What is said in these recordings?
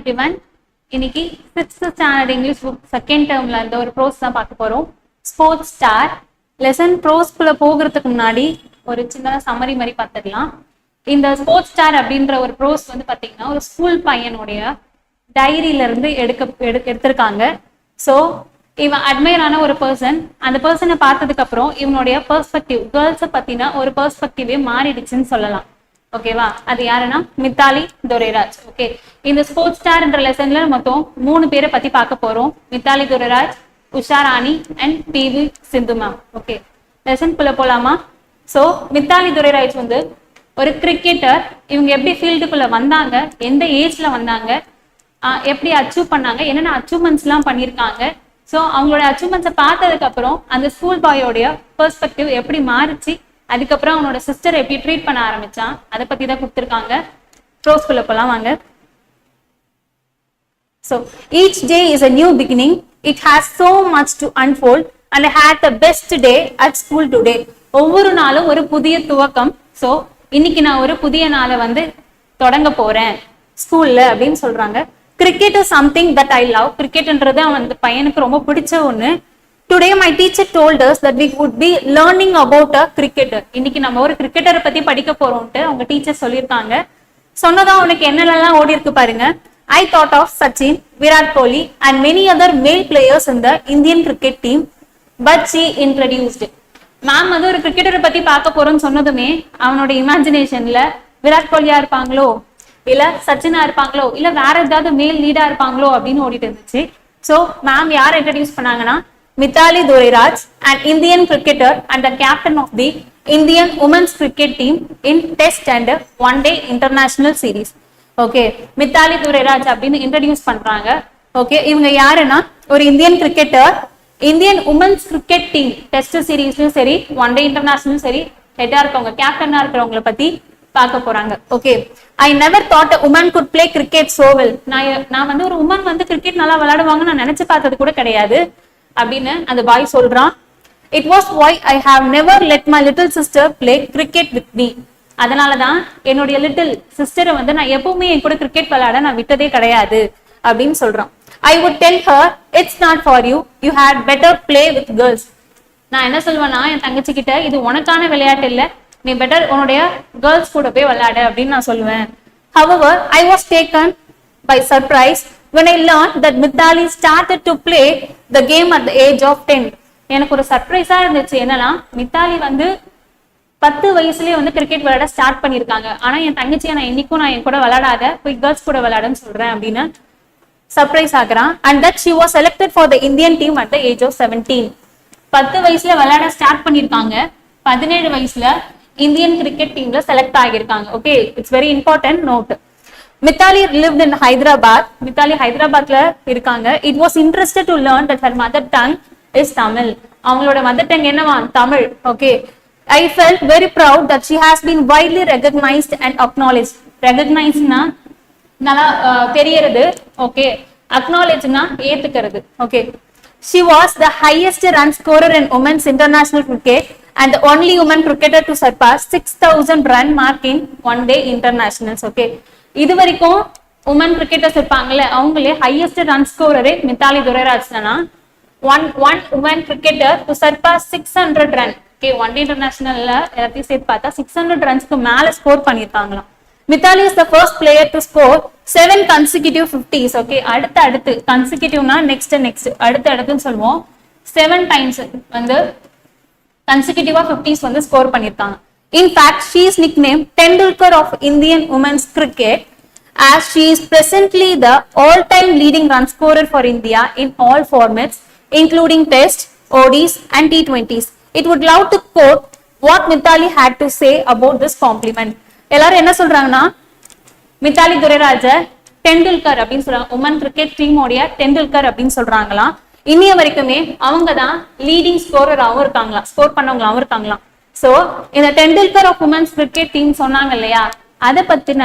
everyone. இன்னைக்கு 6th standard English book second டேர்ம்ல இருந்த ஒரு ப்ரோஸ் தான் பார்க்க போறோம். ஸ்போர்ட்ஸ் ஸ்டார் லெசன் ப்ரோஸ்குள்ள போகிறதுக்கு முன்னாடி ஒரு சின்ன சம்மரி மாதிரி பார்த்துடலாம். இந்த ஸ்போர்ட்ஸ் ஸ்டார் அப்படின்ற ஒரு ப்ரோஸ் வந்து பாத்தீங்கன்னா ஒரு ஸ்கூல் பையனுடைய டைரியில இருந்து எடுத்திருக்காங்க. ஸோ இவன் அட்மையரான ஒரு பர்சன். அந்த பர்சனை பார்த்ததுக்கு அப்புறம் இவனுடைய பெர்ஸ்பெக்டிவ் கேர்ள்ஸை பத்தின ஒரு பெர்ஸ்பெக்டிவே மாறிடுச்சுன்னு சொல்லலாம். ஓகேவா? அது யாருன்னா மித்தாலி துரைராஜ். ஓகே, இந்த ஸ்போர்ட்ஸ் ஸ்டார்ன்ற லெசன்ல மொத்தம் 3 பேரை பத்தி பார்க்க போறோம். Mithali Durairaj, Usha Rani and PV Sindhu ma'am. Okay, லெசன்குள்ள போலாமா? ஸோ மித்தாலி துரைராஜ் வந்து ஒரு கிரிக்கெட்டர். இவங்க எப்படி ஃபீல்டுக்குள்ள வந்தாங்க, எந்த ஏஜ்ல வந்தாங்க, எப்படி அச்சீவ் பண்ணாங்க, என்னென்ன அச்சீவ்மெண்ட்ஸ் எல்லாம் பண்ணியிருக்காங்க. ஸோ அவங்களோட அச்சீவ்மெண்ட்ஸை பார்த்ததுக்கு அப்புறம் அந்த ஸ்கூல் பாயோடைய பெர்ஸ்பெக்டிவ் எப்படி மாறிச்சு, அதுக்கப்புறம் அவனோட சிஸ்டர் எப்படி ட்ரீட் பண்ண ஆரம்பிச்சான், அதை பத்தி தான் கொடுத்துருக்காங்க. ப்ரோஸ்குள்ள போலாம் வாங்க. So each day is a new beginning. It has so much to unfold and I had the best day at school today. ஒவ்வொரு நாளும் ஒரு புதிய துவக்கம். ஸோ இன்னைக்கு நான் ஒரு புதிய நாளை வந்து தொடங்க போறேன் ஸ்கூல்ல அப்படின்னு சொல்றாங்க. Cricket is something that I love. கிரிக்கெட்ன்றது அவன் அந்த பையனுக்கு ரொம்ப பிடிச்ச ஒண்ணு. Today my teacher told us that we would be learning about a cricketer. இன்னைக்கு நம்ம ஒரு கிரிக்கெட்டரை பத்தி படிக்க போறோம்ட்டு அவங்க டீச்சர் சொல்லியிருக்காங்க. சொன்னதா அவனுக்கு என்னெல்லாம் ஓடி இருக்கு பாருங்க. I thought of Sachin, Virat Kohli and many other male players in the Indian cricket team, but she introduced. Ma'am வந்து ஒரு கிரிக்கெட்டரை பத்தி பார்க்க போறோம்னு சொன்னதுமே அவனோட இமேஜினேஷன்ல விராட் கோலியா இருப்பாங்களோ, இல்ல சச்சினா இருப்பாங்களோ, இல்ல வேற ஏதாவது மேல் லீடா இருப்பாங்களோ அப்படின்னு ஓடிட்டு இருந்துச்சு. ஸோ மேம் யார் இன்ட்ரடியூஸ் பண்ணாங்கன்னா Mithali Durairaj, an Indian cricketer and the captain of the Indian women's cricket team in Test and One Day International Series. Okay, Mithali Durairaj அப்படின்னு இன்ட்ரடியூஸ் பண்றாங்க. ஓகே, இவங்க யாருன்னா ஒரு Indian cricketer, Indian women's cricket team test சீரீஸ்லயும் சரி, one டே இன்டர்நேஷனலும் சரி ஹெட்டா இருக்கவங்க, கேப்டனா இருக்கிறவங்களை பத்தி பார்க்க போறாங்க. Okay, I never thought a woman could play cricket so well. நான் வந்து ஒரு உமன் வந்து கிரிக்கெட் நல்லா விளையாடுவாங்க நான் நினைச்சு பார்த்தது கூட கிடையாது அப்படின்னு அந்த பாய் சொல்றான். It was why I have never let my little sister play cricket with me. அதனாலதான் என்னுடைய லிட்டில் சிஸ்டரை வந்து நான் எப்பவுமே என் கூட கிரிக்கெட் விளையாட நான் விட்டதே கிடையாது அப்படின்னு சொல்றான். I would tell her it's not for you. You had better play with girls. நான் என்ன சொல்வேன்னா என் தங்கச்சி கிட்ட, இது உனக்கான விளையாட்டு இல்ல, நீ பெட்டர் உன்னுடைய கேர்ள்ஸ் கூட போய் விளையாடு அப்படின்னு நான் சொல்லுவேன். However, I was taken by surprise when I learned that Mithali started to play the game at the age of 10. எனக்கு ஒரு சர்ப்ரைஸா இருந்துச்சு. என்னன்னா மித்தாலி வந்து 10 வயசுலயே வந்து கிரிக்கெட் விளையாட ஸ்டார்ட் பண்ணிருக்காங்க. ஆனா என் தங்கச்சியை நான் இன்னைக்கும் நான் என் கூட விளையாடாத, போய் கேர்ள்ஸ் கூட விளையாடுன்னு சொல்றேன் அப்படின்னு சர்ப்ரைஸ் ஆகுறான். And that she was selected for the Indian team at the age of 17. 10 வயசுல விளையாட ஸ்டார்ட் பண்ணிருக்காங்க, 17 வயசுல இந்தியன் கிரிக்கெட் டீம்ல செலக்ட் ஆகியிருக்காங்க. Okay, it's very important note. Mithali lived in Hyderabad. Mithali ஹைதராபாத்ல இருக்காங்க. It was interested to learn that her mother tongue is Tamil. அவங்களோட mother tongue என்னவா? Tamil. Okay, I felt very proud that she has been widely recognized and acknowledged. Recognizedனா நல்லா தெரியறது. Okay, acknowledgeனா ஏத்துக்கிறது. Okay, she was the highest run scorer in women's international cricket and the only woman cricketer to surpass 6,000 run mark in one day internationals. Okay, இது வரைக்கும் women cricketers இருப்பாங்கல்ல, அவங்களே highest run ஸ்கோரரே மித்தாலி துரைராஜ் தானா. One woman cricketer to surpass 600 run. Okay, one day இன்டர்நேஷனல்ல எல்லாத்தையும் சேர்த்து பார்த்தா 600 ரன்ஸ்க்கு மேல ஸ்கோர் பண்ணிருக்காங்களாம். Mithali is the first player to score 7 consecutive 50s. Okay, அடுத்து கன்சிக்யூட்டிவ்னா நெக்ஸ்ட் அடுத்துன்னு சொல்லுவோம். 7 டைம்ஸ் வந்து கன்சிக்யூட்டிவா 50s வந்து ஸ்கோர் பண்ணிருக்காங்க. In fact, she is nicknamed Tendulkar of Indian women's cricket as she is presently the all-time leading run scorer for India in all formats, including Test, ODIs and T20s. It would love to quote what Mithali had to say about this compliment. எல்லாரும் என்ன சொல்றாங்கன்னா மித்தாலி துரைராஜ டெண்டுல்கர் அப்படின்னு சொல்றாங்க. Woman cricket டீமோடைய Tendulkar அப்படின்னு சொல்றாங்களாம். இன்னைய வரைக்குமே அவங்க தான் லீடிங் ஸ்கோரராகவும் இருக்காங்களாம், ஸ்கோர் பண்ணவங்களாவும் இருக்காங்களாம். சோ இந்த Tendulkar of women's cricket team சொன்னாங்க இல்லையா, அதை பத்தின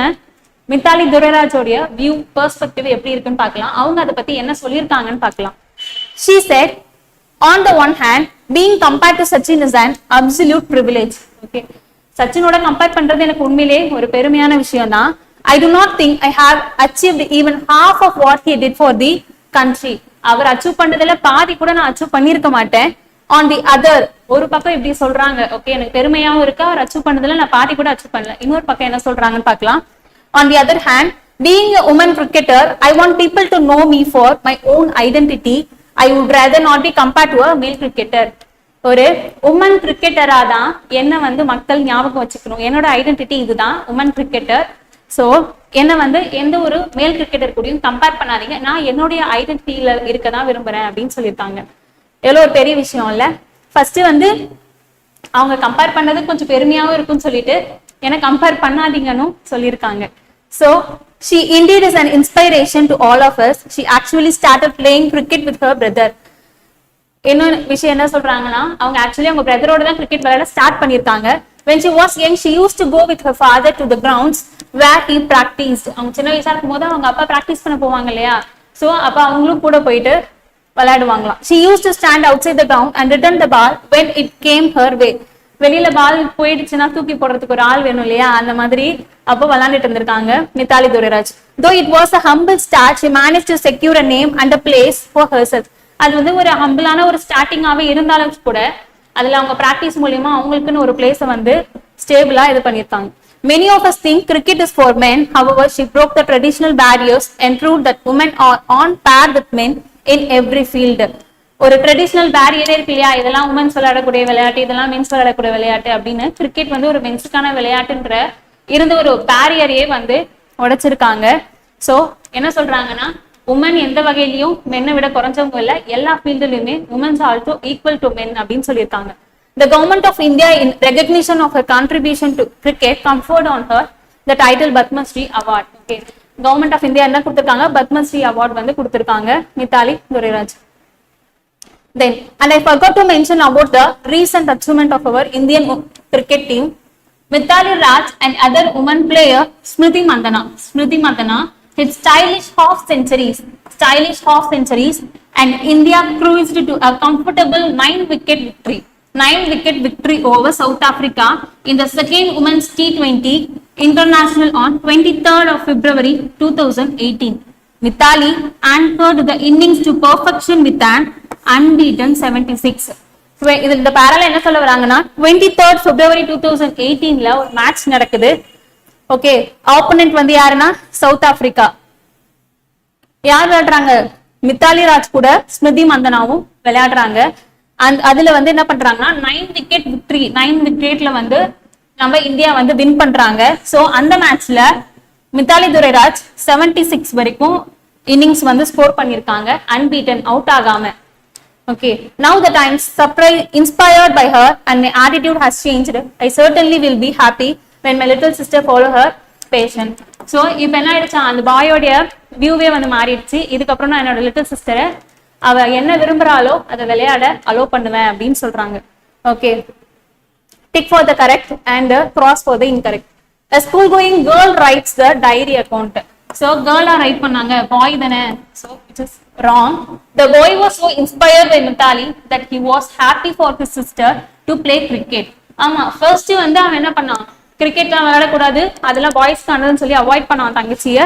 மித்தாலி துரைராஜோடைய வியூ பெர்ஸ்பெக்டிவ் எப்படி இருக்குன்னு பார்க்கலாம். அவங்க அதை பத்தி என்ன சொல்லியிருக்காங்கன்னு பார்க்கலாம். She said, on the one hand, being compared to Sachin is an absolute privilege. Okay, சச்சினோட கம்பேர் பண்றது எனக்கு உண்மையிலே ஒரு பெருமையான விஷயம் தான். I do not think I have achieved even half of what he did for the country. அவர் achieve பண்ணதுல பாதி கூட நான் அச்சீவ் பண்ணிருக்க மாட்டேன். ஆன் தி அதர், ஒரு பக்கம் இப்படி சொல்றாங்க, ஓகே எனக்கு பெருமையாவும் இருக்கு, அவர் அச்சீவ் பண்ணதுல நான் பாதி கூட அச்சீவ் பண்ணல. இன்னொரு பக்கம் என்ன சொல்றாங்கன்னு பார்க்கலாம். On the other hand, being a woman cricketer, I want people to know me for my own identity. I would rather not be compared to a male cricketer. ஒரு உமன் கிரிக்கெட்டரா தான் என்ன வந்து மக்கள் ஞாபகம் வச்சுக்கணும். என்னோட ஐடென்டிட்டி இதுதான், உமன் கிரிக்கெட்டர். சோ என்ன வந்து எந்த ஒரு மேல் கிரிக்கெட்டர் கூடயும் கம்பேர் பண்ணாதீங்க, நான் என்னுடைய ஐடென்டிட்டியில இருக்கதான் விரும்புறேன் அப்படின்னு சொல்லியிருக்காங்க. எவ்வளவு ஒரு பெரிய விஷயம் இல்ல. ஃபர்ஸ்ட் வந்து அவங்க கம்பேர் பண்ணது கொஞ்சம் பெருமையாவும் இருக்கும்னு சொல்லிட்டு என்ன கம்பேர் பண்ணாதீங்கன்னு சொல்லியிருக்காங்க. So she indeed is an inspiration to all of us. She actually started playing cricket with her brother. இன்னொரு விஷயம் என்ன சொல்றாங்கன்னா, அவங்க ஆக்சுவலி அவங்க பிரதரோட தான் கிரிக்கெட் விளையாட ஸ்டார்ட் பண்ணிருக்காங்க. When she was young, she used to go with her father to the grounds where he practiced. அவங்க சின்ன வயசா இருக்கும் போது அவங்க அப்பா பிராக்டிஸ் பண்ண போவாங்க இல்லையா, சோ அப்ப அவங்களும் கூட போயிட்டு விளையாடுவாங்களாம். She used to stand outside the ground and return the ball when it came her way. வெளியில பால் போயிடுச்சுன்னா தூக்கி போடுறதுக்கு ஒரு ஆள் வேணும் இல்லையா, அந்த மாதிரி அப்போ விளையாண்டுட்டு இருந்திருக்காங்க Mithali Durairaj. Though it was a humble start, she managed to secure a name and a place for herself. அது வந்து ஒரு ஹம்பிளான ஒரு ஸ்டார்டிங்காவே இருந்தாலும் கூட அதுல அவங்க பிராக்டிஸ் மூலியமா அவங்களுக்குன்னு ஒரு பிளேஸ வந்து ஸ்டேபிளா இது பண்ணிருக்காங்க. Many of us think cricket is for men. However, she broke the traditional barriers and proved that women are on par with men in every field. ஒரு ட்ரெடிஷனல் பேரியரே இருக்கு இல்லையா, இதெல்லாம் உமன்ஸ் விளையாடக்கூடிய விளையாட்டு, இதெல்லாம் மென்ஸ் விளையாடக்கூடிய விளையாட்டு அப்படின்னு கிரிக்கெட் வந்து ஒரு மென்ஸுக்கான விளையாட்டுன்ற இருந்த ஒரு பேரியரையே வந்து உடைச்சிருக்காங்க. சோ என்ன சொல்றாங்கன்னா, உமன் எந்த வகையிலையும் மென்னை விட குறைஞ்சவங்க இல்ல, எல்லா ஃபீல்டுலயுமே women's also equal to men அப்படின்னு சொல்லியிருக்காங்க. The government of India, in recognition of her contribution to cricket, conferred on her the title Padma Shri Award. Okay, government of India என்ன கொடுத்திருக்காங்க, பத்ம ஸ்ரீ அவார்ட் வந்து கொடுத்திருக்காங்க Mithali Durairaj. Then, and I forgot to mention about the recent achievement of our Indian cricket team. Mithali Raj and other women player Smriti Mandhana hit stylish half centuries, and India cruised to a comfortable 9-wicket victory over South Africa in the second Women's T20 International on 23rd of February 2018. Mithali anchored the innings to perfection with an unbeaten 76. இந்த பேரல என்ன சொல்ல வராங்கன்னா, 23rd February 2018ல ஒரு match நடக்குது. Okay, opponent வந்து யாருன்னா south Africa. யார் விளையாடுறாங்க, மித்தாலி ராஜ் கூட ஸ்மிருதி மந்தனாவும் விளையாடுறாங்க. அதுல வந்து என்ன பண்றாங்கன்னா 9 விக்கெட்ல வந்து நம்ம இந்தியா வந்து வின் பண்றாங்க. சோ அந்த மேட்ச்ல மித்தாலி துரைராஜ் 76 வரைக்கும் இன்னிங்ஸ் வந்து ஸ்கோர் பண்ணிருக்காங்க, அன்பீட்டன், அவுட் ஆகாம. Okay, now that I am inspired by her and my attitude has changed, I certainly will be happy when my little sister follow her passion. So இப்ப என்ன ஆயிடுச்சா, அந்த பாயோடைய வியூவே வந்து மாறிடுச்சு. இதுக்கப்புறம் நான் என்னோட லிட்டில் சிஸ்டரை அவ என்ன விரும்புறாளோ அதை விளையாட அலோ பண்ணுவேன் அப்படின்னு சொல்றாங்க. Okay, tick for the correct and cross for the incorrect. A school going girl writes the diary account. So girl right பண்ணாங்க, பாய் தானே, so it is wrong. The boy was so inspired by Mithali that he was happy for his sister to play cricket. ஆமா, first வந்து அவன் என்ன பண்ணான், கிரிக்கெட்லாம் விளையாடக்கூடாது, அதெல்லாம் பாய்ஸ்க்கு ஆனதுன்னு சொல்லி avoid பண்ணான் தங்கச்சிய.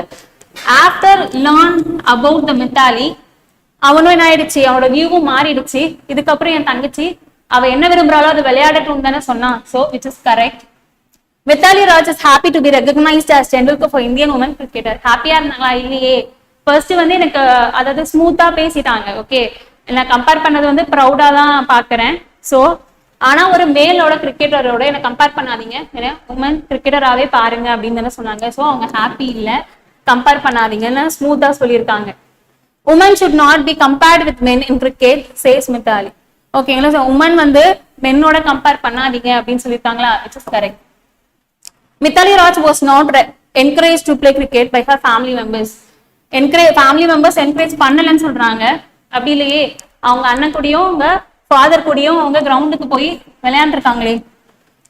After learn about the Mithali, அவனும் என்ன ஆயிடுச்சு, அவனோட வியூவும் மாறிடுச்சு. இதுக்கப்புறம் என் தங்கச்சி அவ என்ன விரும்புறாளோ அது விளையாடட்டும் தானே சொன்னான். So which is correct. Mithali Raj is happy to be recognized as Tendulkar for Indian women cricketer. ஹாப்பியா இருந்தாங்களா இல்லையே, ஃபர்ஸ்ட் வந்து எனக்கு அதாவது ஸ்மூத்தா பேசிட்டாங்க. ஓகே, நான் கம்பேர் பண்ணது வந்து ப்ரௌடா தான் பாக்குறேன். சோ ஆனா ஒரு மேலோட கிரிக்கெட்டரோட என்ன கம்பேர் பண்ணாதீங்க, உமன் கிரிக்கெட்டராகவே பாருங்க அப்படின்னு தானே சொன்னாங்க. சோ அவங்க ஹாப்பி இல்ல, கம்பேர் பண்ணாதீங்கன்னு ஸ்மூத்தா சொல்லியிருக்காங்க. Woman should not be compared with men in cricket, says Mithali. ஓகேங்களா, உமன் வந்து மென்னோட கம்பேர் பண்ணாதீங்க அப்படின்னு சொல்லியிருக்காங்களா, which is correct. Mithali Raj was not encouraged to play cricket by her family members. Family members encourage பண்ணலன்னு சொல்றாங்க. அப்படி இல்லையே, அவங்க அண்ணன் கூடயும் அவங்க ஃபாதர் கூடயும் அவங்க கிரவுண்டுக்கு போய் விளையாண்டுருக்காங்களே.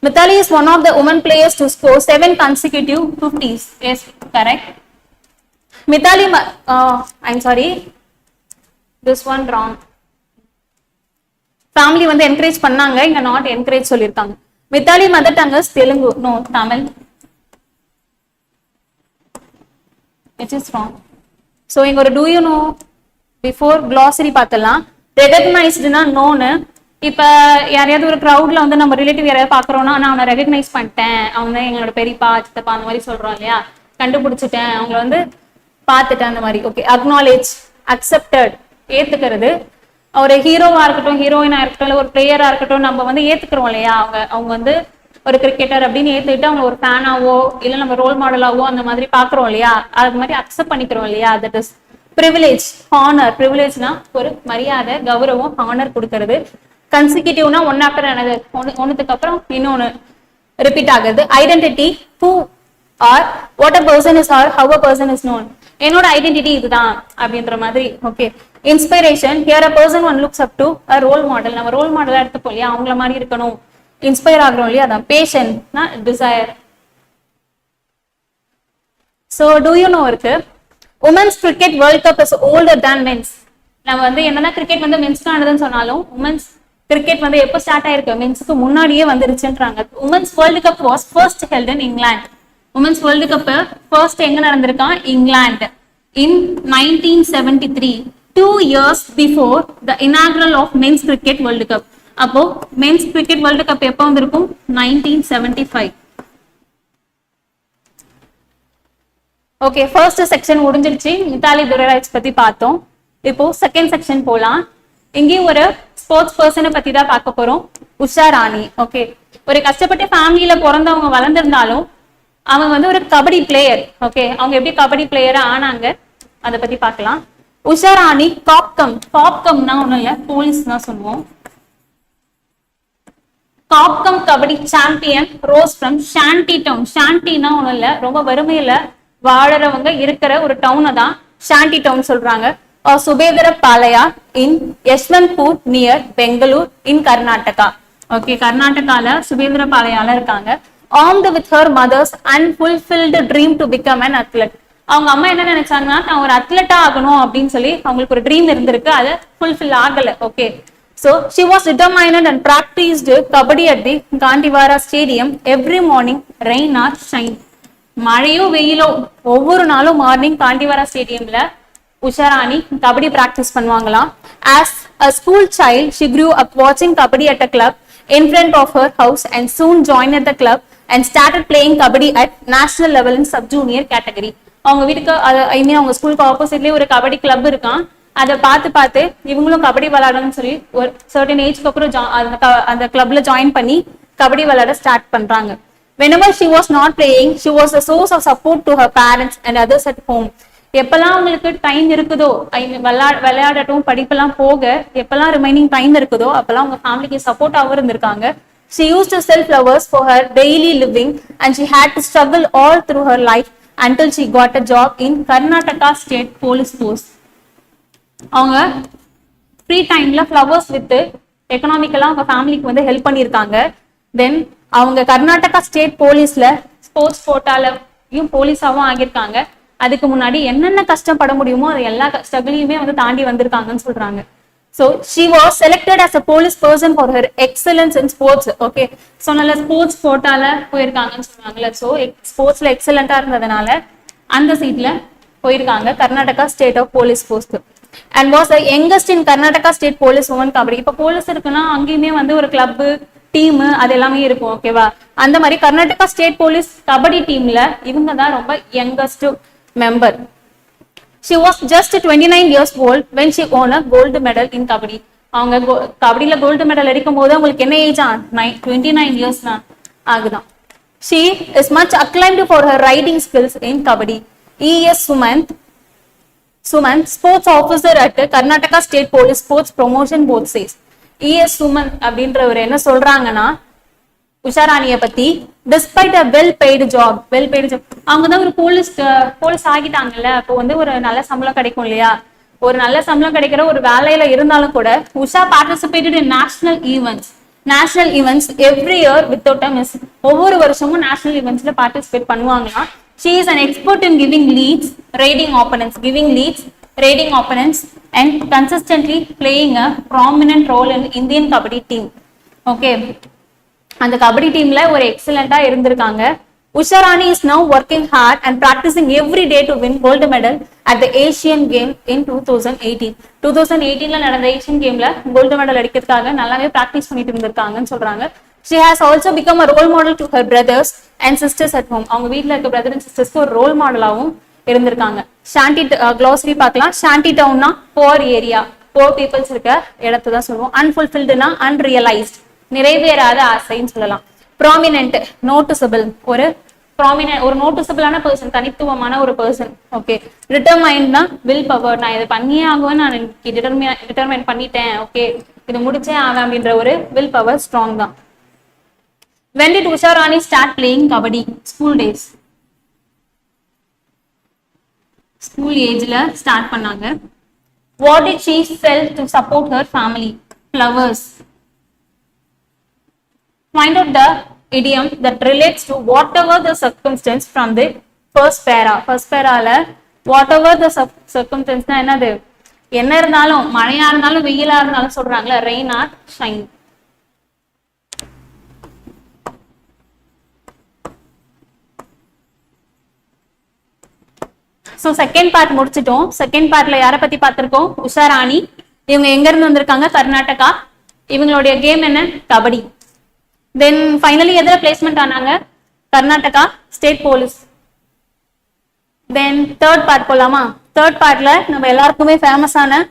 Mithali is one of the women players to score 7 consecutive 50s. Yes, correct. Mithali, I'm sorry, this one wrong. Family வந்து என்கரேஜ் பண்ணாங்க, இங்க நாட் என்கரேஜ் சொல்லியிருக்காங்க. Mithali mother tongue is Telugu, no Tamil. which is wrong. So இங்க ஒரு do you know before glossary பார்த்தலாம். Recognizedனா known. இப்ப யாரையாவது ஒரு crowdல வந்து நம்ம ரிலேட்டிவ் யாரையாவது பாக்குறோம்னா நான் அவனை ரெகக்னைஸ் பண்ணிட்டேன், அவங்க எங்களோட பெரியப்பா சித்தப்பா அந்த மாதிரி சொல்றோம் இல்லையா, கண்டுபிடிச்சிட்டேன், அவங்கள வந்து பார்த்துட்டேன் அந்த மாதிரி. ஓகே, அக்னாலேஜ், அக்செப்டட், ஏத்துக்கிறது. ஒரு ஹீரோவா இருக்கட்டும், ஹீரோயினா இருக்கட்டும், இல்லை ஒரு பிளேயரா இருக்கட்டும், நம்ம வந்து ஏத்துக்கிறோம் இல்லையா, அவங்க வந்து ஒரு கிரிக்கெட்டர் அப்படின்னு ஏத்துக்கிட்டு அவங்க ஒரு ஃபேனாவோ இல்ல நம்ம ரோல் மாடலாவோ அந்த மாதிரி பாக்குறோம் இல்லையா, அது மாதிரி அக்செப்ட் பண்ணிக்கிறோம் இல்லையா, தட் இஸ் ப்ரிவிலேஜ். ஹானர், ப்ரிவிலேஜ்னா ஒரு மரியாதை, கௌரவம், ஹானர் கொடுக்கறது. கன்சிக்யூட்டிவ்னா ஒன் ஆஃப்டர் அனதர், ஒன்னுக்கு அப்புறம் இன்னொன்னு ரிப்பீட் ஆகுது. Identity, who are, what a person is are, how a person is known, என்னோட ஐடென்டிட்டி இதுதான் அப்படின்ற மாதிரி. Okay, inspiration, here a person one looks up to a role model, நம்ம ரோல் மாடலா எடுத்துப்போம் இல்லையா, அவங்கள மாதிரி இருக்கணும், இன்ஸ்பயர் ஆகிறோம் இல்லையா, அதான். பேஷன்ட்னா desire. So do you know இருக்கு. Women's cricket world cup is older than men's. நம்ம வந்து என்னன்னா கிரிக்கெட் வந்து மென்ஸ்க்கானதுன்னு சொன்னாலும் உமன்ஸ் கிரிக்கெட் வந்து எப்போ ஸ்டார்ட் ஆயிருக்கு, மென்ஸுக்கு முன்னாடியே வந்துருச்சுன்றாங்க. Women's world cup was first held in England. Women's world cup first எங்க நடந்திருக்கான், England, in 1973, 2 years before the inaugural of men's cricket world cup. அப்போ மென்ஸ் கிரிக்கெட் வேர்ல்டு கப் எப்போ வந்திருக்கும், 1975. ஓகே, ஃபர்ஸ்ட் செக்ஷன் முடிஞ்சிருச்சு. மித்தாலி துரைராஜ் பத்தி பார்த்தோம். இப்போ செகண்ட் செக்ஷன் போலாம். இங்கேயும் ஒரு ஸ்போர்ட்ஸ் பர்சனை பத்தி தான் பார்க்க போறோம், உஷா ராணி. ஓகே, ஒரு கஷ்டப்பட்ட ஃபேமிலியில பிறந்தவங்க வளர்ந்திருந்தாலும் அவங்க வந்து ஒரு கபடி பிளேயர். ஓகே, அவங்க எப்படி கபடி பிளேயரா ஆனாங்க அதை பத்தி பார்க்கலாம். உஷா ராணி காப்கம்னா ஒண்ணும் இல்ல, போலீஸ் தான் சொல்லுவோம். காப்கம் kabaddi champion rose from shanty town. ஷாண்டினா ஒண்ணும் இல்ல, ரொம்ப வறுமையில வாழறவங்க இருக்கிற ஒரு டவுனை தான் ஷாண்டி டவுன் சொல்றாங்க. சுபேதர பாளையா இன் யஷ்வந்த்பூர் நியர் பெங்களூர் இன் கர்நாடகா. ஓகே, கர்நாடகால சுபேந்திர பாளையால இருக்காங்க. armed with her mother's unfulfilled dream to become an athlete. அவங்க அம்மா என்ன நினைச்சாங்கன்னா நான் ஒரு அத்லெட்டா ஆகணும் அப்படின்னு சொல்லி அவங்களுக்கு ஒரு ட்ரீம் இருந்திருக்கு, அதை ஃபுல்ஃபில் ஆகல. Okay, so she was determined and practiced kabaddi at the Gandhivara stadium every morning, rain or shine. மழையோ வெயிலோ ஒவ்வொரு நாளும் மார்னிங் காண்டிவாரா ஸ்டேடியம்ல உஷாராணி கபடி பிராக்டிஸ் பண்ணுவாங்களாம். as a school child she grew up watching kabaddi at a club in front of her house and soon joined the club and started playing kabaddi at national level in sub junior category. அவங்க வீட்டுக்கு ஐ மீன் அவங்க ஸ்கூலுக்கு ஆப்போசிட்லயே ஒரு kabaddi club இருக்கான். அதை பார்த்து இவங்களும் கபடி விளையாடணும்னு சொல்லி ஒரு சர்டன் ஏஜ்க்கு அப்புறம் அந்த கிளப்ல ஜாயின் பண்ணி கபடி விளையாட ஸ்டார்ட் பண்றாங்க. whenever she was not playing she was a source of support to her parents and others at home. எப்பெல்லாம் அவங்களுக்கு டைம் இருக்குதோ, விளையாடட்டும் படிப்பெல்லாம் போக எப்பெல்லாம் ரிமைனிங் டைம் இருக்குதோ அப்பெல்லாம் அவங்க ஃபேமிலிக்கு சப்போர்ட்டாகவும் இருந்திருக்காங்க. she used to sell flowers for her daily living and she had to struggle all through her life until she got a job in Karnataka State Police Force. அவங்க ஃப்ரீ டைம்ல flowers with எக்கனாமிக்கலா அவங்க ஃபேமிலிக்கு வந்து help பண்ணியிருக்காங்க. தென் அவங்க Karnataka state போலீஸ்ல sports கோட்டாலையும் போலீஸாவும் ஆகியிருக்காங்க. அதுக்கு முன்னாடி என்னென்ன கஷ்டப்பட முடியுமோ அது எல்லா ஸ்ட்ரகிளையுமே வந்து தாண்டி வந்திருக்காங்கன்னு சொல்றாங்க. So she was selected as a police person for her excellence in sports. Okay, so நல்ல ஸ்போர்ட்ஸ் கோட்டால போயிருக்காங்கன்னு சொன்னாங்கல்ல, ஸோ ஸ்போர்ட்ஸ்ல எக்ஸலண்டா இருந்ததுனால அந்த சீட்ல போயிருக்காங்க Karnataka state of police post. and was the youngest in Karnataka State Police Women kabaddi. இப்ப போலீஸ் இருக்குன்னா அங்கேயுமே வந்து ஒரு கிளப் டீம் அது எல்லாமே இருக்கும். ஓகேவா, அந்த மாதிரி கர்நாடகா ஸ்டேட் போலீஸ் கபடி டீம்ல இவங்க தான் ரொம்ப youngest member. she was just 29 years old when she won a gold medal in kabadi. அவங்க கபடியில கோல்டு மெடல் அடிக்கும் போது அவங்களுக்கு என்ன ஏஜ், 29 இயர்ஸ் தான் ஆகுதான். she is much acclaimed for her riding skills in kabadi. E.S. Suman, sports officer at Karnataka State Police Sports Promotion Board says. E.S. Suman அப்படின்றவர் என்ன சொல்றாங்கன்னா உஷாராணிய பத்தி, despite a well paid job, அவங்க தான் ஒரு police ஆகிட்டாங்கல்ல, அப்போ வந்து ஒரு நல்ல சம்பளம் கிடைக்கும் இல்லையா, ஒரு நல்ல சம்பளம் கிடைக்கிற ஒரு வேலையில இருந்தாலும் கூட Usha participated in national events every year without a miss. ஒவ்வொரு வருஷமும் நேஷனல் ஈவெண்ட்ஸ்ல பார்ட்டிசிபேட் பண்ணுவாங்களாம். she is an expert in giving leads, raiding opponents and consistently playing a prominent role in Indian kabaddi team. Okay, அந்த கபடி டீம்ல ஒரு எக்ஸலண்டா இருந்திருக்காங்க. Usha Rani is now working hard and practicing every day to win gold medal at the Asian Game in 2018. 2018 நடந்த Asian கேம்ல gold medal அடிக்கிறதுக்காக நல்லாவே practice பண்ணிட்டு இருந்திருக்காங்கன்னு சொல்றாங்க. She has also become a role model to her brothers and sisters at home. அவங்க வீட்ல இருக்க brother and சிஸ்டர்ஸ்க்கு ஒரு role மாடலாவும் இருந்திருக்காங்க. ஷாண்டி க்ளோசரி பார்க்கலாம். ஷாண்டி டவுன்னா போர் ஏரியா, போர் பீப்புள்ஸ் இருக்க இடத்தை தான் சொல்லுவோம். அன்ஃபுல்ஃபில்டுனா அன்ரியலைஸ்ட், நிறைவேறாத ஆசைன்னு சொல்லலாம். ப்ராமினென்ட், நோட்டிசபிள், ஒரு ப்ராமினென்ட், ஒரு நோட்டிசபிளான பர்சன், தனித்துவமான ஒரு பர்சன். ஓகே. டிட்டர்மைன்னா வில் பவர், நான் இதை பண்ணியே ஆகுவேன், நான் டிட்டர்மைன் பண்ணிட்டேன், ஓகே இது முடிச்சே ஆவேன் அப்படின்ற ஒரு வில் பவர் ஸ்ட்ராங் தான். When did Usha Rani start playing kabaddi? School days. School ageல ஸ்டார்ட் பண்ணாங்க. What did she sell to support her family? Flowers. Find out the idiom that relates to whatever the circumstance from the first para. First paraல whatever the circumstance னா என்னது? என்ன இருந்தாலும், மழையா இருந்தாலும் வெயிலா இருந்தாலும் சொல்றாங்களா, rain or shine. So second part முடிச்சிட்டோம். செகண்ட் பார்ட்ல யாரை பத்தி பார்த்திருக்கோம்? உஷா ராணி. இவங்க எங்க இருந்து வந்திருக்காங்க? கர்நாடகா. இவங்களுடைய கேம் என்ன? கபடி. தென் ஃபைனலி எதுல பிளேஸ்மெண்ட் ஆனாங்க? Karnataka state police. Then third part போலாமா? தேர்ட் பார்ட்ல நம்ம எல்லாருக்குமே ஃபேமஸான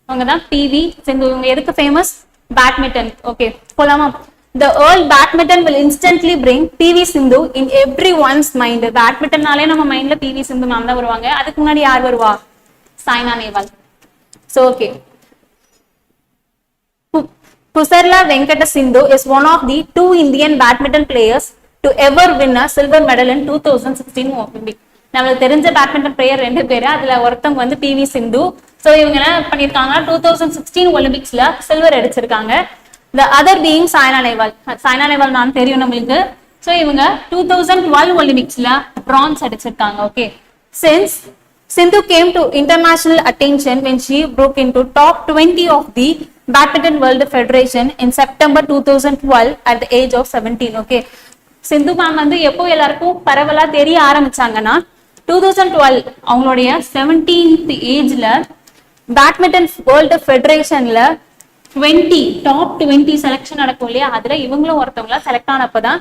அவங்க தான் PV சிந்து. இவங்க எதுக்கு ஃபேமஸ்? பேட்மிண்டன். ஓகே போலாமா? The world badminton will instantly bring PV Sindhu in everyone's mind. பேட்மிண்டன்னாலே நம்ம மைண்ட்ல PV சிந்து மேம் தான் வருவாங்க. அதுக்கு முன்னாடி யார் வருவா? Saina Nehwal. So okay. Pusarla Venkata Sindhu is one of the 2 Indian badminton players to ever win a silver medal in 2016 Olympic. நம்மளுக்கு தெரிஞ்ச பேட்மிண்டன் பிளேயர் 2 பேரு. அதுல ஒருத்தவங்க வந்து PV சிந்து. சோ இவங்க என்ன பண்ணிருக்காங்க? 2016 ஒலிம்பிக்ஸ்ல சில்வர் அடிச்சிருக்காங்க. The other being Saina Nehwal. Saina Nehwal ma'am தெரியும் நம்மளுக்கு. சோ இவங்க 2012 ஒலிம்பிக்ஸ்ல பிரான்ஸ் அடிச்சிருக்காங்க. Okay. Since Sindhu came to international attention when she broke into top 20 of the Badminton World Federation in September 2012 at the age of 17. Okay. Sindhu ma'am வந்து எப்போ எல்லாருக்கும் பரவலா தெரிய ஆரம்பிச்சாங்கன்னா 2012 அவங்களுடைய 17th ஏஜ்ல பேட்மிண்டன் வேர்ல்டு ஃபெடரேஷன்ல 20 டாப் 20 செலக்ஷன் நடக்கும் இல்லையா, அதுல இவங்களும் ஒருத்தவங்களா செலக்ட் ஆனப்பதான்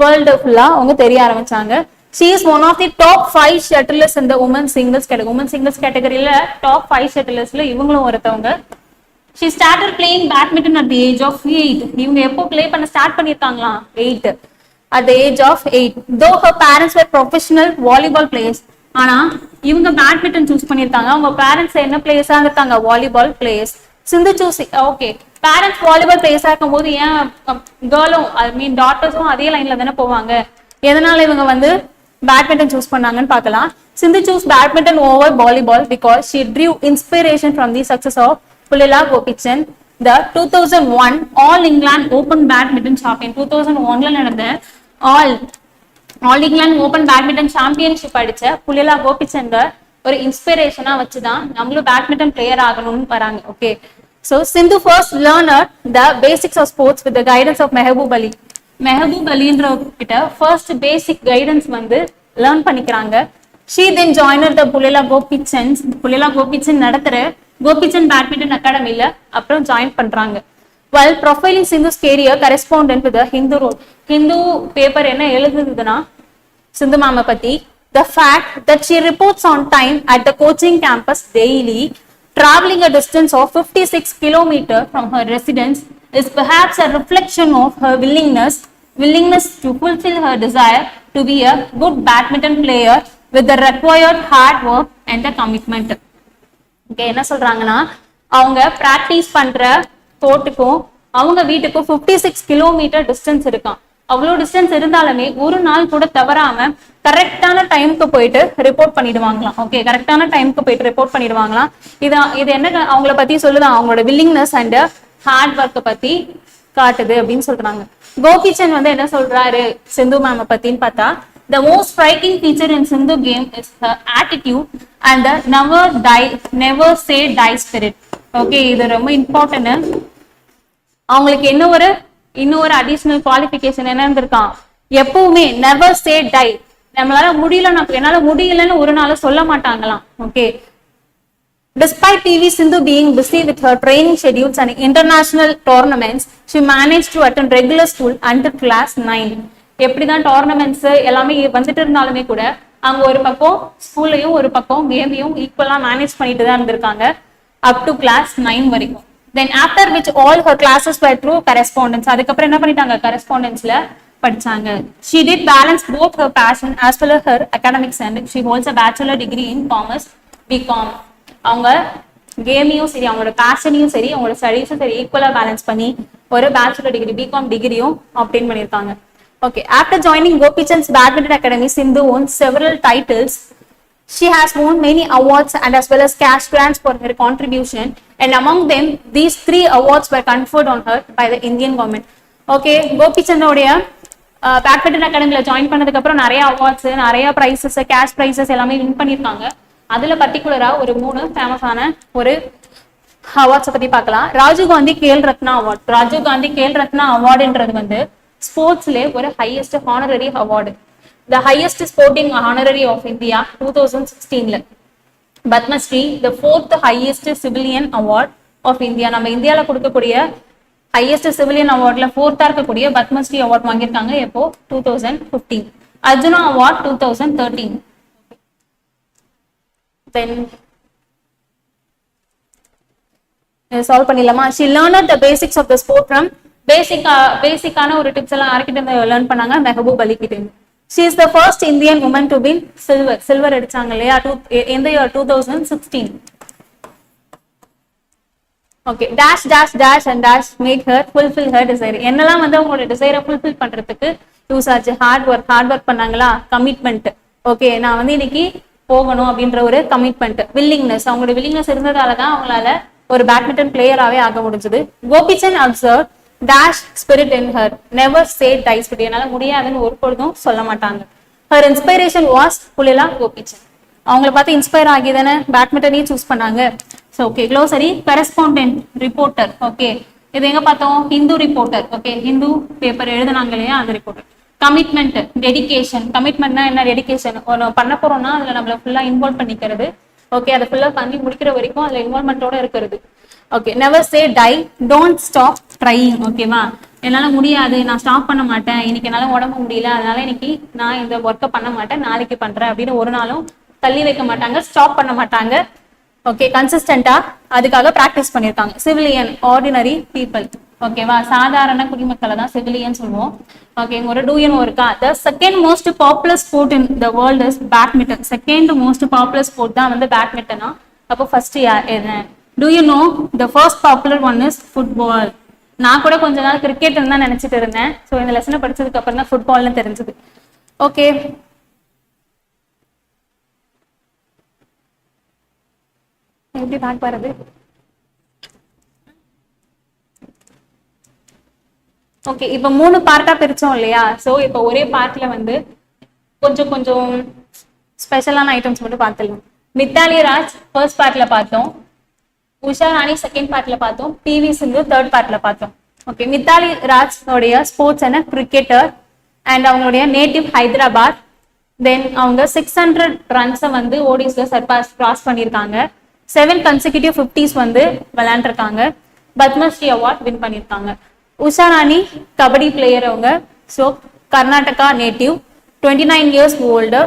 வேர்ல்டு ஃபுல்லா அவங்க தெரிய ஆரம்பிச்சாங்க. She is one of the top 5 shuttlers in the women singles category. Women singles categoryல டாப் 5 shuttlers ல இவங்களும் ஒருத்தவங்க. She started playing badminton at the age of 8. இவங்க எப்போ ப்ளே பண்ண start பண்ணிருக்காங்களா? 8. At the age of 8. Though her parents were professional volleyball players. ஆனா இவங்க badminton choose பண்ணிருக்காங்க. அவங்க பேரண்ட்ஸ் என்ன பிளேயர்ஸா இருக்காங்க? Volleyball players. Sindhu chose okay. Parents volleyball பிளேயர்ஸா இருக்கும் போது ஏன் கேர்ளும் ஐ மீன் டாட்டர்ஸும் அதே லைன்ல தானே போவாங்க? எதனால இவங்க வந்து பேட்மிண்டன் சூஸ் பண்ணாங்கன்னு பார்க்கலாம். Sindhu choose badminton over volleyball because she drew inspiration from the success of Pullela Gopichand, the 2001 all England open badminton champion. 2001ல நடந்த all England open badminton championship அடிச்ச புலிலா கோபிச்சந்த ஒரு இன்ஸ்பிரேஷனா வச்சுதான் நம்மளும் பேட்மிண்டன் பிளேயர் ஆகணும்னு வராங்க. Okay. So Sindhu first learned the basics of sports with the guidance of Mehboob Ali. Mehboob Aliன்ற கிட்ட first basic guidance வந்து learn பண்ணிக்கிறாங்க. She then joined the Pullela Gopichand நடத்துற கோபிச்சந்த் பேட்மிண்டன் அகாடமில அப்புறம் ஜாயின் பண்றாங்க. While profiling Sindhu's career correspondent with the Hindu Road. Hindu paper என்ன எழுதுதுன்னா சிந்து மாமா பத்தி, the fact that she reports on time at the coaching campus daily, traveling a distance of 56 kilometers from her residence, is perhaps a reflection of her willingness to fulfill her desire to be a good badminton player with the required hard work and the commitment. Okay, என்ன சொல்றாங்கன்னா அவங்க practice பண்ற கோர்ட்டுக்கும் அவங்க வீட்டுக்கும் 56 kilometre distance இருக்கான். அவ்வளோ distance இருந்தாலுமே ஒரு நாள் கூட தவறாம கரெக்டான டைமுக்கு போயிட்டு ரிப்போர்ட் பண்ணிடுவாங்களாம். ஓகே, கரெக்டான டைமுக்கு போயிட்டு ரிப்போர்ட் பண்ணிடுவாங்களாம். இது என்ன அவங்கள பத்தி சொல்லுதான், அவங்களோட வில்லிங்னஸ் அண்ட் ஹார்ட் ஒர்க்கை பத்தி காட்டுது அப்படின்னு சொல்றாங்க. கோபிச்சந்த் வந்து என்ன சொல்றாரு சிந்து மேம பத்தின்னு பார்த்தா, the most striking feature in Sindhu game is her attitude and the never say die spirit. Okay, இது ரொம்ப இம்பார்ட்டன்ட். அவங்களுக்கு இன்னொரு அடிஷனல் குவாலிஃபிகேஷன் என்ன இருந்திருக்கான், எப்பவுமே நெவர் சே டை. நம்மளால முடியல, என்னால முடியலன்னு ஒரு நாள் சொல்ல மாட்டாங்களாம். Okay. Despite PV Sindhu being busy with her training schedules and international tournaments, she managed to attend regular school until class 9. எப்படிதான் டோர்னமெண்ட்ஸ் எல்லாமே வந்துட்டு இருந்தாலுமே கூட அவங்க ஒரு பக்கம் ஸ்கூல்லையும் ஒரு பக்கம் கேமையும் ஈக்குவலா மேனேஜ் பண்ணிட்டு தான் இருந்திருக்காங்க up to class 9 வரைக்கும். Then after which all her classes were through correspondence. அதுக்கப்புறம் என்ன பண்ணிட்டாங்க, கரஸ்பாண்டன்ஸ்ல படிச்சாங்க. She did balance both her passion as well as her academics and she holds a bachelor degree in commerce BCom. அவங்க கேமையும் சரி அவங்களோட பேஷனையும் சரி அவங்களோட ஸ்டடீஸும் சரி ஈக்குவலா பேலன்ஸ் பண்ணி ஒரு பேச்சுலர் டிகிரி பிகாம் டிகிரியும் ஆப்டெயின் பண்ணியிருக்காங்க. Okay. After joining Gopichand's badminton academy, Sindhu won several titles. She has won many awards and as well as cash grants for her contribution, and among them these 3 awards were conferred on her by the Indian government. Okay. கோபிச்சந்தோடைய badminton அகாடமில join பண்ணதுக்கு அப்புறம் நிறைய awards, நிறைய prizes, cash prizes எல்லாமே win பண்ணியிருக்காங்க. அதுல பர்டிகுலரா ஒரு 3 ஃபேமஸான ஒரு அவார்ட்ஸ் பத்தி பார்க்கலாம். ராஜீவ் காந்தி கேல் ரத்னா அவார்ட். ராஜீவ் காந்தி கேல் ரத்னா அவார்டுன்றது வந்து ஸ்போர்ட்ஸ்ல ஒரு highest honorary award. The highest sporting honorary of India 2016. Padmashri the 4th highest civilian award of India. நம்ம இந்தியால கொடுக்கக்கூடிய ஹையஸ்ட் சிவிலியன் அவார்ட்ல 4th இருக்கக்கூடிய பத்மஸ்ரீ அவார்ட் வாங்கியிருக்காங்க எப்போ 2015. அர்ஜுனா அவார்ட் 2013. Then solve பண்ணிடலாமா? She learned the basics of the sport from பேசிக்கான ஒரு tips எல்லாம் யார்கிட்ட இருந்து லேர்ன் பண்ணாங்க, மெஹபூப் அலி கிட்ட இருந்து. She is the first Indian woman to win silver அடிச்சாங்க இல்லையா in the year 2016. Okay. dash dash dash and dash made her fulfill her desire. என்னெல்லாம் வந்து அவங்களோட டிசைரை ஃபுல்ஃபில் பண்றதுக்கு யூஸ் ஆச்சு? ஹார்ட் ஒர்க் பண்ணாங்களா, கமிட்மெண்ட். ஓகே. நான் வந்து இன்னைக்கு போகணும் அப்படின்ற ஒரு கமிட்மெண்ட், வில்லிங்னஸ். அவங்களோட வில்லிங்னஸ் இருந்ததாலதான் அவங்களால ஒரு பேட்மிண்டன் பிளேயராகவே ஆக முடிஞ்சது. Gopichand observe dash spirit in her, never say die spirit. என்னால முடியாதுன்னு ஒரு பொழுதும் சொல்ல மாட்டாங்க. her inspiration was புலிலா Gopichand. அவங்கள பார்த்து இன்ஸ்பயர் ஆகி தானே பேட்மிண்டனையும் சூஸ் பண்ணாங்க. So okay. Glossary correspondent, reporter. Okay. இது எங்க பார்த்தோம், Hindu reporter. Okay. Hindu paper எழுதுனாங்க இல்லையா அந்த ரிப்போர்ட்டர். Commitment, dedication. கமிட்மெண்ட்னா என்ன, டெடிகேஷன். பண்ண போறோம்னா அதுல நம்மள ஃபுல்லா இன்வால்வ் பண்ணிக்கிறது. ஓகே. அதை ஃபுல்லா பண்ணி முடிக்கிற வரைக்கும் அதுல இன்வால்வ்மெண்டோட இருக்கிறது. Okay. Never say die, don't stop trying. ஓகேவா? என்னால முடியாது, நான் ஸ்டாப் பண்ண மாட்டேன், இன்னைக்கு என்னால உடம்பு முடியல அதனால இன்னைக்கு நான் இந்த ஒர்க்கை பண்ண மாட்டேன், நாளைக்கு பண்றேன் அப்படின்னு ஒரு நாளும் தள்ளி வைக்க மாட்டாங்க, ஸ்டாப் பண்ண மாட்டாங்க. ஓகே. கன்சிஸ்டன்டா அதுக்காக பிராக்டிஸ் பண்ணிருக்காங்க. Civilian, ordinary people. ஓகேவா? சாதாரண குடிமக்களை தான் சிவிலியன் சொல்லுவோம். ஓகே. ஒரு டூயன் இருக்கா. The second most popular sport in the world is badminton. Second most popular sport தான் வந்து பேட்மிண்டனா. அப்போ ஃபர்ஸ்ட் என்ன? Do you know the first popular one is football? நான் கூட கொஞ்ச நாள் கிரிக்கெட் தான் நினைச்சிட்டு இருந்தேன். ஸோ இந்த லெசனை படிச்சதுக்கு அப்புறம் தான் ஃபுட்பால்னு தெரிஞ்சது. ஓகே. எப்படி பேக் வரது? ஓகே. இப்போ 3 பார்ட்டா பிரிச்சோம் இல்லையா? ஸோ இப்போ ஒரே பார்ட்ல வந்து கொஞ்சம் கொஞ்சம் ஸ்பெஷலான ஐட்டம்ஸ் மட்டும் பார்த்துடலாம். மித்தாலி ராஜ் ஃபர்ஸ்ட் பார்ட்ல பார்த்தோம், உஷா ராணி செகண்ட் பார்ட்ல பார்த்தோம், பிவி சிந்து தேர்ட் பார்ட்ல பார்த்தோம். ஓகே. மித்தாலி ராஜ் உடைய ஸ்போர்ட்ஸ் என்ன, கிரிக்கெட்டர் அண்ட் அவங்களுடைய நேட்டிவ் ஹைதராபாத். தென் அவங்க 600 ரன்ஸை வந்து ஓடிஸ்ல கிராஸ் பண்ணியிருக்காங்க. 7 கன்சிக்யூட்டிவ் 50s வந்து விளையாண்டுருக்காங்க. பத்மஸ்ரீ அவார்ட் வின் பண்ணியிருக்காங்க. உஷா ராணி கபடி பிளேயர் அவங்க. So Karnataka native, 29 years old,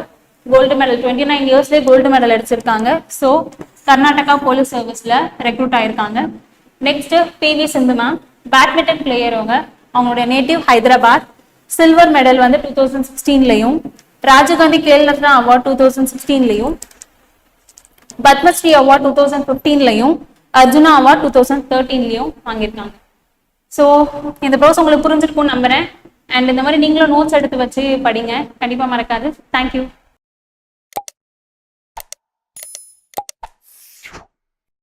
gold medal 29 இயர்ஸ்லேயே கோல்டு மெடல் அடிச்சிருக்காங்க. ஸோ கர்நாடகா போலீஸ் சர்வீஸ்ல ரெக்ரூட் ஆயிருக்காங்க. Next PV Sindhu ma'am, badminton player அவங்க. அவங்களுடைய நேட்டிவ் ஹைதராபாத். சில்வர் மெடல் வந்து 2016லயும், ராஜீவ்காந்தி கேல் ரத்னா அவார்ட் 2016லயும், பத்மஸ்ரீ அவார்ட் 2015லயும், அர்ஜுனா அவார்ட் 2013லயும் வாங்கியிருக்காங்க. ஸோ இந்த ப்ரோஸ் உங்களுக்கு புரிஞ்சிருக்கும்னு நம்புறேன். அண்ட் இந்த மாதிரி நீங்களும் நோட்ஸ் எடுத்து வச்சு படிங்க, கண்டிப்பா மறக்காது. தேங்க்யூ.